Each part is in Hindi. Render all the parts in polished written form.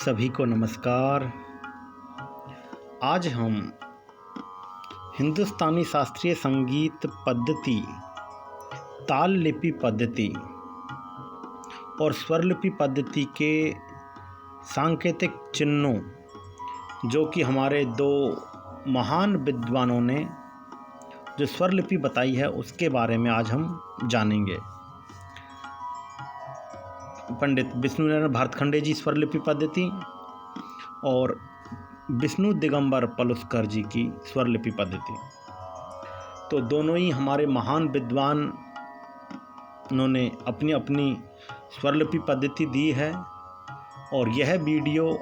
सभी को नमस्कार। आज हम हिंदुस्तानी शास्त्रीय संगीत पद्धति, ताल लिपि पद्धति और स्वर लिपि पद्धति के सांकेतिक चिन्हों, जो कि हमारे दो महान विद्वानों ने जो स्वर लिपि बताई है, उसके बारे में आज हम जानेंगे। पंडित विष्णु नारायण भारतखंडे जी स्वर लिपि पद्धति और विष्णु दिगंबर पलुस्कर जी की स्वर लिपि पद्धति। तो दोनों ही हमारे महान विद्वान उन्होंने अपनी अपनी स्वर लिपि पद्धति दी है और यह वीडियो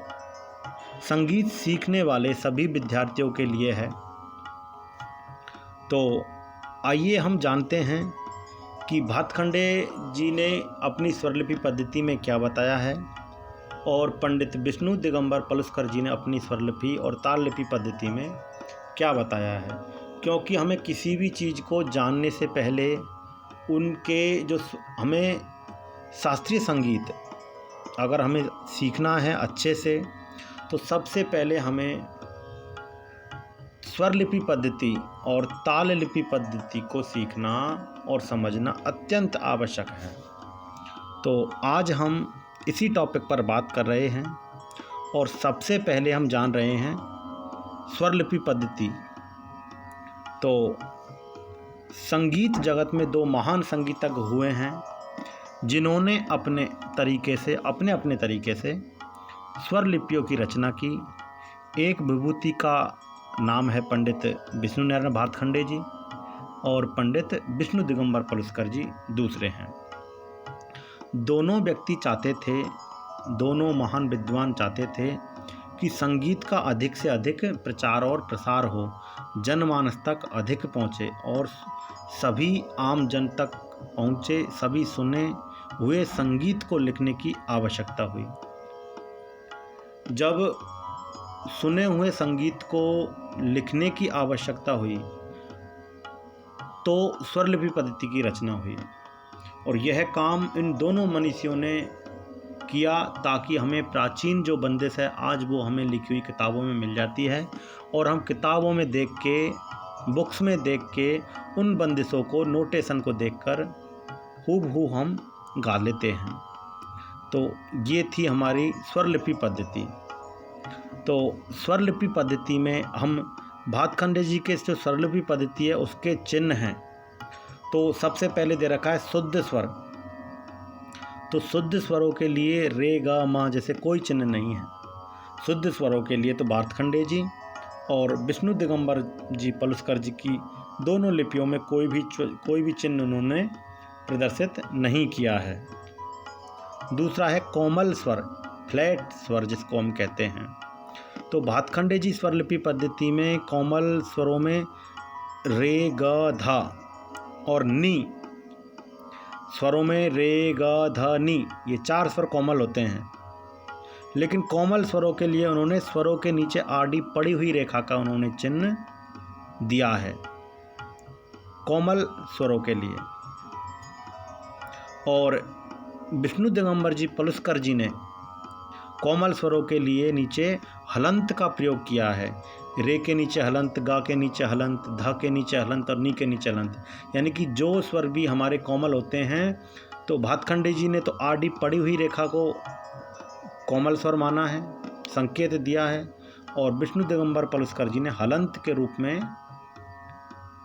संगीत सीखने वाले सभी विद्यार्थियों के लिए है। तो आइए हम जानते हैं कि भातखंडे जी ने अपनी स्वरलिपि पद्धति में क्या बताया है और पंडित विष्णु दिगंबर पलुस्कर जी ने अपनी स्वरलिपि और ताल लिपि पद्धति में क्या बताया है। क्योंकि हमें किसी भी चीज़ को जानने से पहले उनके जो हमें शास्त्रीय संगीत अगर हमें सीखना है अच्छे से, तो सबसे पहले हमें स्वर लिपि पद्धति और ताल लिपि पद्धति को सीखना और समझना अत्यंत आवश्यक है। तो आज हम इसी टॉपिक पर बात कर रहे हैं और सबसे पहले हम जान रहे हैं स्वर लिपि पद्धति। तो संगीत जगत में दो महान संगीतज्ञ हुए हैं जिन्होंने अपने अपने तरीके से स्वर लिपियों की रचना की। एक विभूति का नाम है पंडित विष्णु नारायण भारतखंडे जी और पंडित विष्णु दिगंबर पलुस्कर जी दूसरे हैं। दोनों व्यक्ति चाहते थे, दोनों महान विद्वान चाहते थे कि संगीत का अधिक से अधिक प्रचार और प्रसार हो, जनमानस तक अधिक पहुँचे और सभी आम जन तक पहुँचे, सभी सुने हुए संगीत को लिखने की आवश्यकता हुई। जब सुने हुए संगीत को लिखने की आवश्यकता हुई तो स्वर लिपि पद्धति की रचना हुई और यह काम इन दोनों मनीषियों ने किया ताकि हमें प्राचीन जो बंदिश है आज वो हमें लिखी हुई किताबों में मिल जाती है और हम किताबों में देख के, बुक्स में देख के उन बंदिशों को, नोटेशन को देखकर हूबहू हम गा लेते हैं। तो ये थी हमारी स्वर लिपि पद्धति। तो स्वर लिपि पद्धति में हम भातखंडे जी के जो स्वर लिपि पद्धति है उसके चिन्ह हैं। तो सबसे पहले दे रखा है शुद्ध स्वर। तो शुद्ध स्वरों के लिए रे गा मा जैसे कोई चिन्ह नहीं है। शुद्ध स्वरों के लिए तो भातखंडे जी और विष्णु दिगंबर जी पलुस्कर जी की दोनों लिपियों में कोई भी चिन्ह उन्होंने प्रदर्शित नहीं किया है। दूसरा है कोमल स्वर, फ्लैट स्वर जिसको हम कहते हैं। तो भातखंडे जी स्वर लिपि पद्धति में कोमल स्वरों में रे ग धा और नी स्वरों में रे ग ध नी, ये चार स्वर कोमल होते हैं। लेकिन कोमल स्वरों के लिए उन्होंने स्वरों के नीचे आड़ी पड़ी हुई रेखा का उन्होंने चिन्ह दिया है कोमल स्वरों के लिए। और विष्णु दिगंबर जी पलुस्कर जी ने कोमल स्वरों के लिए नीचे हलंत का प्रयोग किया है। रे के नीचे हलंत, गा के नीचे हलंत, ध के नीचे हलंत और नी के नीचे हलंत, यानी कि जो स्वर भी हमारे कोमल होते हैं तो भातखंडे जी ने तो आड़ी पड़ी हुई रेखा को कोमल स्वर माना है, संकेत दिया है, और विष्णु दिगंबर पलुस्कर जी ने हलंत के रूप में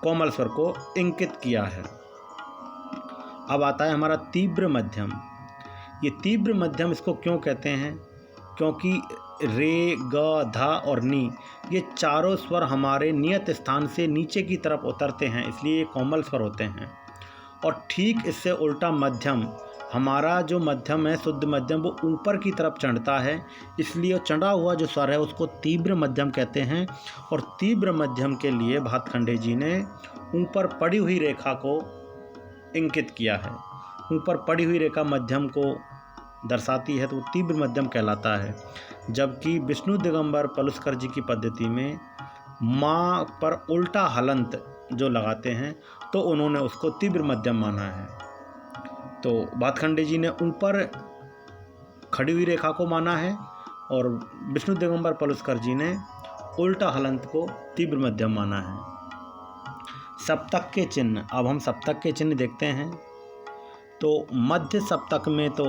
कोमल स्वर को इंकित किया है। अब आता है हमारा तीव्र मध्यम। ये तीव्र मध्यम इसको क्यों कहते हैं? क्योंकि रे ग धा और नी ये चारों स्वर हमारे नियत स्थान से नीचे की तरफ उतरते हैं, इसलिए ये कोमल स्वर होते हैं। और ठीक इससे उल्टा मध्यम, हमारा जो मध्यम है शुद्ध मध्यम, वो ऊपर की तरफ चढ़ता है, इसलिए चढ़ा हुआ जो स्वर है उसको तीव्र मध्यम कहते हैं। और तीव्र मध्यम के लिए भातखंडे जी ने ऊपर पड़ी हुई रेखा को इंकित किया है। ऊपर पड़ी हुई रेखा मध्यम को दर्शाती है तो वो तीव्र मध्यम कहलाता है। जबकि विष्णु दिगंबर पलुस्कर जी की पद्धति में माँ पर उल्टा हलंत जो लगाते हैं तो उन्होंने उसको तीव्र मध्यम माना है। तो भातखंडे जी ने ऊपर खड़ी हुई रेखा को माना है और विष्णु दिगंबर पलुस्कर जी ने उल्टा हलंत को तीव्र मध्यम माना है। सप्तक के चिन्ह, अब हम सप्तक के चिन्ह देखते हैं। तो मध्य सप्तक में तो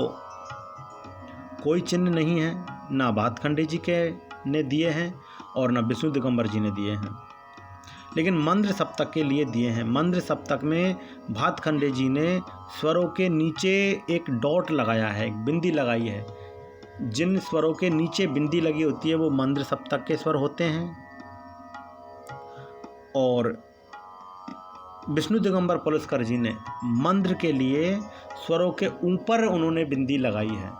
कोई चिन्ह नहीं है, ना भातखंडे जी के ने दिए हैं और ना विष्णु दिगंबर जी ने दिए हैं, लेकिन मंद्र सप्तक के लिए दिए हैं। मंद्र सप्तक में भातखंडे जी ने स्वरों के नीचे एक डॉट लगाया है, एक बिंदी लगाई है। जिन स्वरों के नीचे बिंदी लगी होती है वो मंद्र सप्तक के स्वर होते हैं, और विष्णु दिगंबर पलुस्कर जी ने मंद्र के लिए स्वरों के ऊपर उन्होंने बिंदी लगाई है,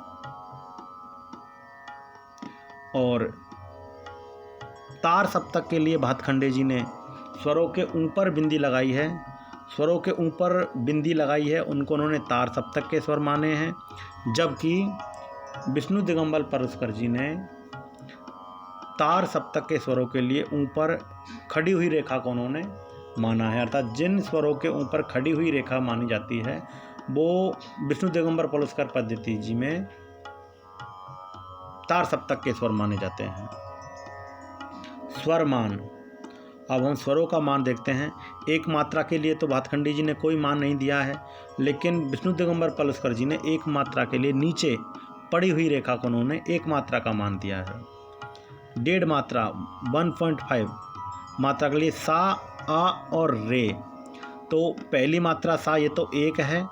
और तार सप्तक के लिए भातखंडे जी ने स्वरों के ऊपर बिंदी लगाई है। स्वरों के ऊपर बिंदी लगाई है उनको उन्होंने तार सप्तक के स्वर माने हैं, जबकि विष्णु दिगंबर पलुस्कर जी ने तार सप्तक के स्वरों के लिए ऊपर खड़ी हुई रेखा को उन्होंने माना है। अर्थात जिन स्वरों के ऊपर खड़ी हुई रेखा मानी जाती है वो विष्णु दिगंबर पलुस्कर पद्धति जी में तार सप्तक के स्वर माने जाते हैं। स्वर मान, अब हम स्वरों का मान देखते हैं। एक मात्रा के लिए तो भातखंडे जी ने कोई मान नहीं दिया है, लेकिन विष्णु दिगंबर पलुस्कर जी ने एक मात्रा के लिए नीचे पड़ी हुई रेखा को उन्होंने एक मात्रा का मान दिया है। 1.5 मात्रा 1.5 मात्रा के लिए सा, आ और रे। तो पहली मात्रा सा ये तो एक है,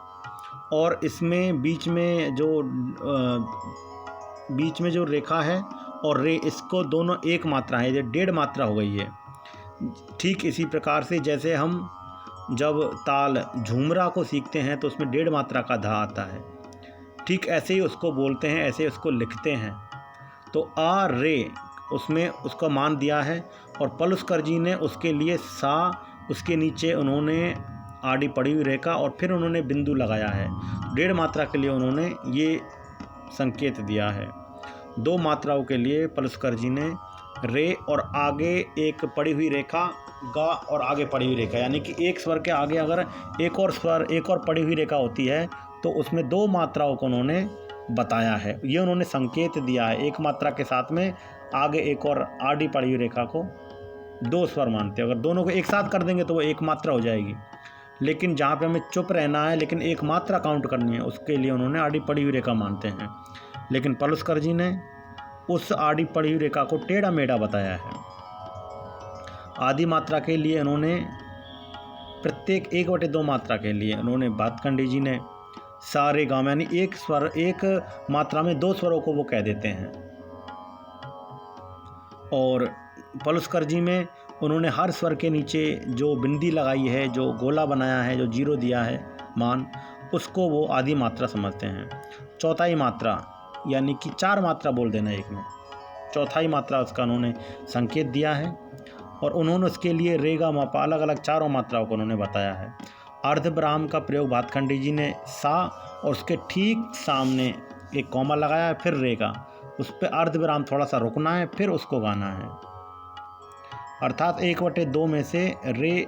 और इसमें बीच में जो रेखा है और रे, इसको दोनों एक मात्रा है, ये 1.5 मात्रा हो गई है। ठीक इसी प्रकार से जैसे हम जब ताल झूमरा को सीखते हैं तो उसमें 1.5 मात्रा का धा आता है, ठीक ऐसे ही उसको बोलते हैं, ऐसे उसको लिखते हैं। तो आ रे उसमें उसका मान दिया है, और पलुस्कर जी ने उसके लिए सा, उसके नीचे उन्होंने आड़ी पड़ी हुई रेखा और फिर उन्होंने बिंदु लगाया है। 1.5 मात्रा के लिए उन्होंने ये संकेत दिया है। 2 मात्राओं के लिए पलुस्कर जी ने रे और आगे एक पड़ी हुई रेखा, गा और आगे पड़ी हुई रेखा, यानी कि एक स्वर के आगे अगर एक और पड़ी हुई रेखा होती है तो उसमें 2 मात्राओं को उन्होंने बताया है। ये उन्होंने संकेत दिया है। एक मात्रा के साथ में आगे एक और आड़ी पड़ी हुई रेखा को 2 स्वर मानते हैं। अगर दोनों को एक साथ कर देंगे तो वो एक मात्रा हो जाएगी, लेकिन जहाँ पे हमें चुप रहना है लेकिन एक मात्रा काउंट करनी है उसके लिए उन्होंने आड़ी पड़ी हुई रेखा मानते हैं। लेकिन पलुस्कर जी ने उस आड़ी पड़ी हुई रेखा को टेढ़ा मेढ़ा बताया है। आदि मात्रा के लिए उन्होंने प्रत्येक 1/2 मात्रा के लिए उन्होंने भातखंडे जी ने सारे गाँव, यानी एक मात्रा में 2 स्वरों को वो कह देते हैं, और पलुस्कर जी में उन्होंने हर स्वर के नीचे जो बिंदी लगाई है, जो गोला बनाया है, जो 0 दिया है मान, उसको वो आदि मात्रा समझते हैं। चौथाई मात्रा यानी कि 4 मात्रा बोल देना एक में, चौथाई मात्रा उसका उन्होंने संकेत दिया है, और उन्होंने उसके लिए रेगा मापा अलग अलग 4 मात्राओं को उन्होंने बताया है। अर्धविराम का प्रयोग भातखंडे जी ने सा और उसके ठीक सामने एक कॉमा लगाया है, फिर रेगा, उस पर अर्धविराम थोड़ा सा रुकना है, फिर उसको गाना है। अर्थात 1/2 में से रे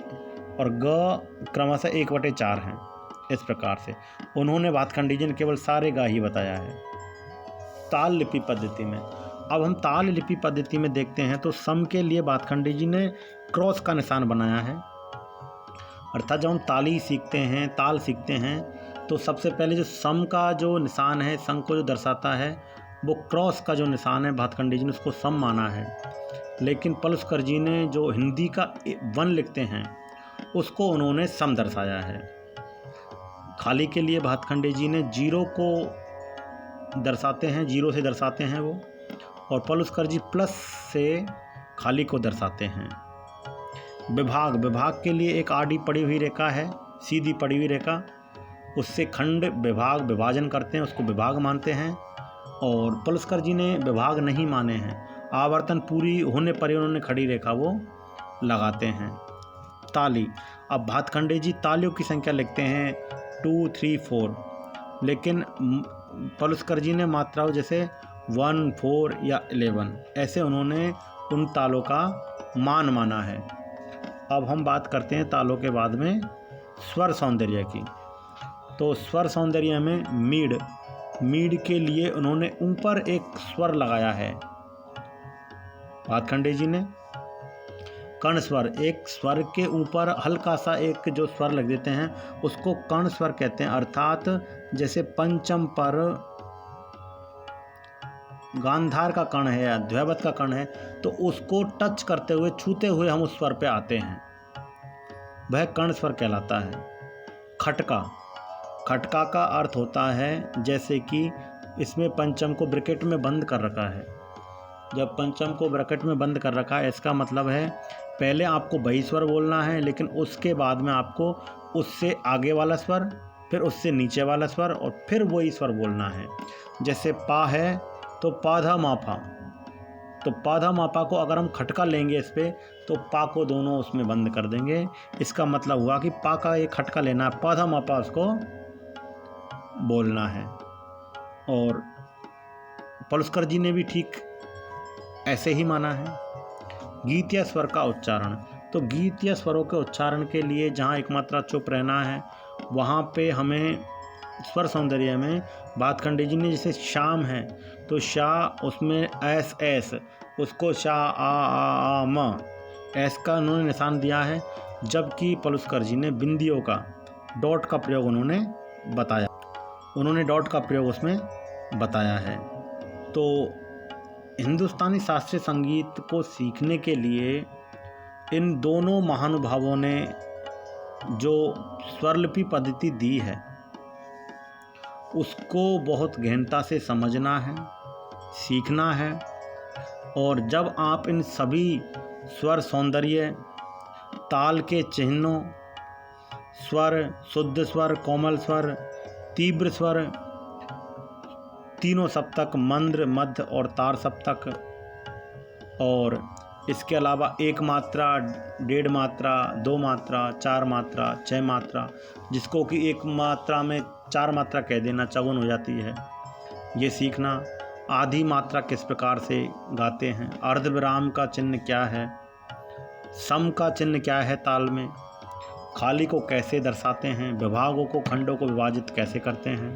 और ग क्रमशः 1/4 हैं। इस प्रकार से उन्होंने भातखंडे जी ने केवल सारे गा ही बताया है। ताल लिपि पद्धति में, अब हम ताल लिपि पद्धति में देखते हैं तो सम के लिए भातखंडे जी ने क्रॉस का निशान बनाया है। अर्थात जब हम ताली सीखते हैं, ताल सीखते हैं, तो सबसे पहले जो सम का जो निशान है, संग को जो दर्शाता है, वो क्रॉस का जो निशान है, भातखंडे जी ने उसको सम माना है। लेकिन पलुस्कर जी ने जो हिंदी का 1 लिखते हैं उसको उन्होंने सम दर्शाया है। खाली के लिए भातखंडे जी ने 0 को दर्शाते हैं, 0 से दर्शाते हैं वो, और पलुस्कर जी प्लस से खाली को दर्शाते हैं। विभाग के लिए एक आड़ी पड़ी हुई रेखा है, सीधी पड़ी हुई रेखा, उससे खंड विभाजन करते हैं, उसको विभाग मानते हैं, और पलुस्कर जी ने विभाग नहीं माने हैं। आवर्तन पूरी होने पर ही उन्होंने खड़ी रेखा वो लगाते हैं। ताली, अब भातखंडे जी तालियों की संख्या लिखते हैं 2, 3, 4, लेकिन पलुस्कर जी ने मात्राओं जैसे 1, 4 या 11 ऐसे उन्होंने उन तालों का मान माना है। अब हम बात करते हैं तालों के बाद में स्वर सौंदर्य की। तो स्वर सौंदर्य में मीड मीड के लिए उन्होंने ऊपर एक स्वर लगाया है। भातखंडे जी ने कर्ण स्वर, एक स्वर के ऊपर हल्का सा एक जो स्वर लग देते हैं उसको कर्ण स्वर कहते हैं। अर्थात जैसे पंचम पर गांधार का कर्ण है या द्वैवत का कर्ण है तो उसको टच करते हुए, छूते हुए हम उस स्वर पे आते हैं, वह कर्ण स्वर कहलाता है। खटका, खटका का अर्थ होता है जैसे कि इसमें पंचम को ब्रैकेट में बंद कर रखा है। जब पंचम को ब्रैकेट में बंद कर रखा है इसका मतलब है पहले आपको वही स्वर बोलना है, लेकिन उसके बाद में आपको उससे आगे वाला स्वर, फिर उससे नीचे वाला स्वर और फिर वही स्वर बोलना है। जैसे पा है तो पाधा मापा, तो पाधा मापा को अगर हम खटका लेंगे इस पर तो पा को दोनों उसमें बंद कर देंगे। इसका मतलब हुआ कि पा का एक खटका लेना है, पाधा मापा उसको बोलना है। और पलुस्कर जी ने भी ठीक ऐसे ही माना है। गीतीय स्वर का उच्चारण, तो गीतीय स्वरों के उच्चारण के लिए जहाँ एक मात्रा चुप रहना है वहाँ पे हमें स्वर सौंदर्य में भातखंडे जी ने जैसे शाम है तो शा, उसमें एस एस, उसको शा आ म, एस का उन्होंने निशान दिया है। जबकि पलुस्कर जी ने बिंदियों का, डॉट का प्रयोग उन्होंने बताया, उन्होंने डॉट का प्रयोग उसमें बताया है। तो हिंदुस्तानी शास्त्रीय संगीत को सीखने के लिए इन दोनों महानुभावों ने जो स्वरलिपि पद्धति दी है उसको बहुत गहनता से समझना है, सीखना है। और जब आप इन सभी स्वर सौंदर्य, ताल के चिन्हों, स्वर, शुद्ध स्वर, कोमल स्वर, तीव्र स्वर, तीनों सप्तक, मंद्र, मध्य और तार सप्तक, और इसके अलावा एक मात्रा, डेढ़ मात्रा, दो मात्रा, चार मात्रा, छः मात्रा, जिसको कि एक मात्रा में चार मात्रा कह देना चौवन हो जाती है, ये सीखना। आधी मात्रा किस प्रकार से गाते हैं, अर्धविराम का चिन्ह क्या है, सम का चिन्ह क्या है ताल में, खाली को कैसे दर्शाते हैं, विभागों को, खंडों को विभाजित कैसे करते हैं,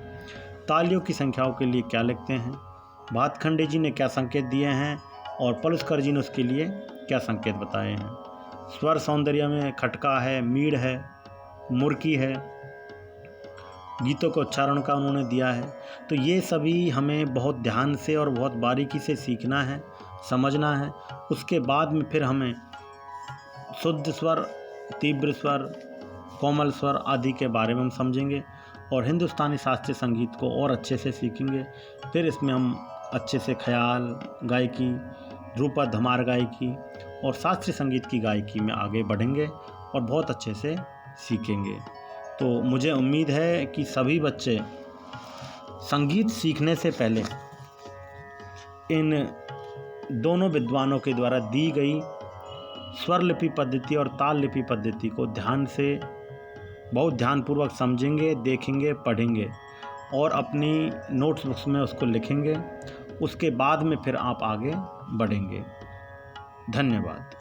तालियों की संख्याओं के लिए क्या लिखते हैं, भातखंडे जी ने क्या संकेत दिए हैं और पलुस्कर जी ने उसके लिए क्या संकेत बताए हैं। स्वर सौंदर्य में खटका है, मीड़ है, मुर्की है, गीतों के उच्चारण का उन्होंने दिया है। तो ये सभी हमें बहुत ध्यान से और बहुत बारीकी से सीखना है, समझना है। उसके बाद में फिर हमें शुद्ध स्वर, तीव्र स्वर, कोमल स्वर आदि के बारे में हम समझेंगे और हिंदुस्तानी शास्त्रीय संगीत को और अच्छे से सीखेंगे। फिर इसमें हम अच्छे से ख्याल गायकी, ध्रुपद, धमार गायकी और शास्त्रीय संगीत की गायकी में आगे बढ़ेंगे और बहुत अच्छे से सीखेंगे। तो मुझे उम्मीद है कि सभी बच्चे संगीत सीखने से पहले इन दोनों विद्वानों के द्वारा दी गई स्वर लिपि पद्धति और ताल लिपि पद्धति को ध्यान से, बहुत ध्यानपूर्वक समझेंगे, देखेंगे, पढ़ेंगे और अपनी नोट्स बुक्स में उसको लिखेंगे। उसके बाद में फिर आप आगे बढ़ेंगे। धन्यवाद।